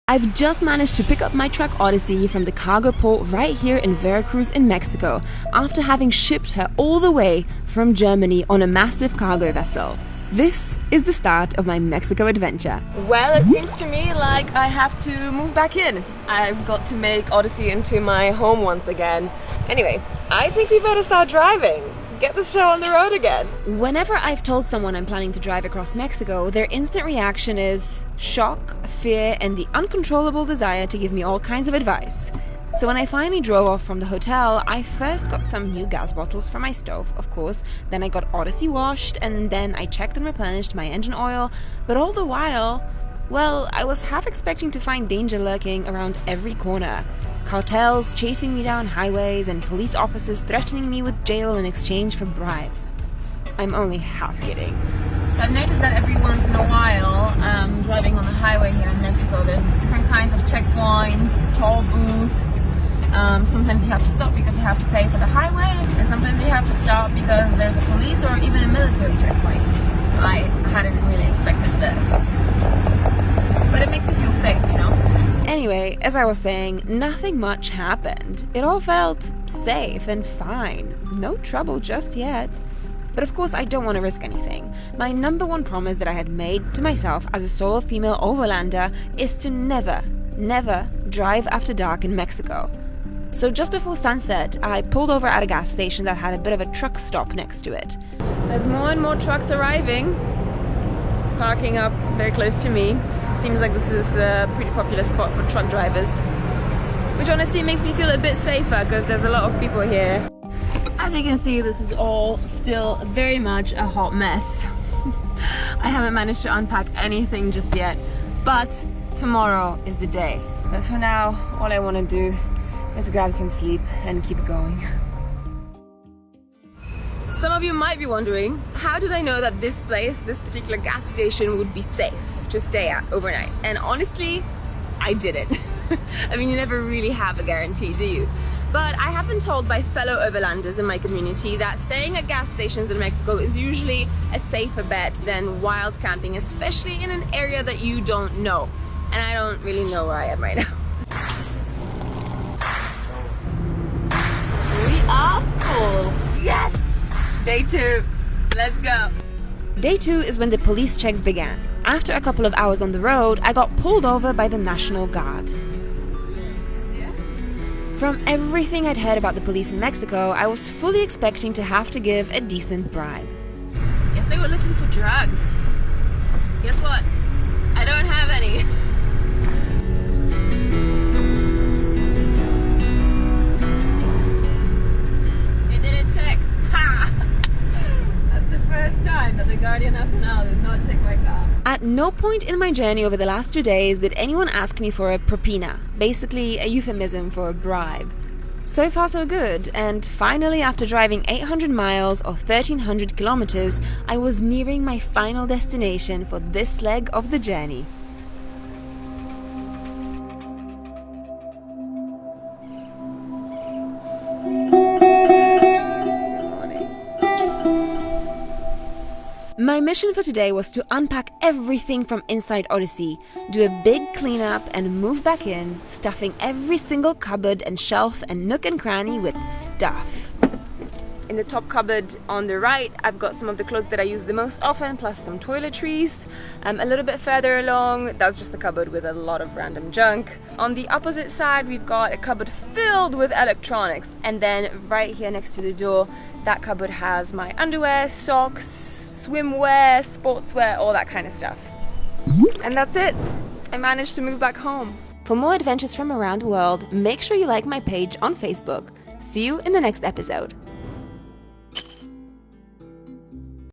I've just managed to pick up my truck Odyssey from the cargo port right here in Veracruz in Mexico after having shipped her all the way from Germany on a massive cargo vessel. This is the start of my Mexico adventure. Well, it seems to me like I have to move back in. I've got to make Odyssey into my home once again. Anyway, I think we better start driving. Get the show on the road again. Whenever I've told someone I'm planning to drive across Mexico, their instant reaction is shock, fear, and the uncontrollable desire to give me all kinds of advice. So when I finally drove off from the hotel, I first got some new gas bottles for my stove, of course, then I got Odyssey washed, and then I checked and replenished my engine oil, but all the while, well, I was half expecting to find danger lurking around every corner. Cartels chasing me down highways and police officers threatening me with jail in exchange for bribes. I'm only half kidding. So I've noticed that every once in a while, driving on the highway here in Mexico, there's different kinds of checkpoints, toll booths. Sometimes you have to stop because you have to pay for the highway, and sometimes you have to stop because there's a police or even a military checkpoint. I hadn't really expected this. But it makes you feel safe, you know? Anyway, as I was saying, nothing much happened. It all felt safe and fine. No trouble just yet. But of course, I don't want to risk anything. My number one promise that I had made to myself as a solo female overlander is to never drive after dark in Mexico. So just before sunset, I pulled over at a gas station that had a bit of a truck stop next to it. There's more and more trucks arriving, parking up very close to me. Seems like this is a pretty popular spot for truck drivers, which honestly makes me feel a bit safer because there's a lot of people here. As you can see, this is all still very much a hot mess. I haven't managed to unpack anything just yet, but tomorrow is the day. But for now, all I want to do is grab some sleep and keep going. Some of you might be wondering, how did I know that this place, this particular gas station, would be safe to stay at overnight? And honestly, I didn't. I mean, you never really have a guarantee, do you? But I have been told by fellow overlanders in my community that staying at gas stations in Mexico is usually a safer bet than wild camping, especially in an area that you don't know. And I don't really know where I am right now. We are full. Yes! Day 2. Let's go. Day 2 is when the police checks began. After a couple of hours on the road, I got pulled over by the National Guard. From everything I'd heard about the police in Mexico, I was fully expecting to have to give a decent bribe. Yes, they were looking for drugs. Guess what? I don't have any. They didn't check. Ha! That's the first time that the Guardia Nacional did not check my car. At no point in my journey over the last 2 days did anyone ask me for a propina, basically a euphemism for a bribe. So far so good, and finally after driving 800 miles or 1300 kilometers, I was nearing my final destination for this leg of the journey. My mission for today was to unpack everything from inside Odyssey, do a big cleanup and move back in, stuffing every single cupboard and shelf and nook and cranny with stuff. In the top cupboard on the right, I've got some of the clothes that I use the most often, plus some toiletries. A little bit further along, that's just a cupboard with a lot of random junk. On the opposite side, we've got a cupboard filled with electronics. And then right here next to the door, that cupboard has my underwear, socks, swimwear, sportswear, all that kind of stuff. And that's it. I managed to move back home. For more adventures from around the world, make sure you like my page on Facebook. See you in the next episode.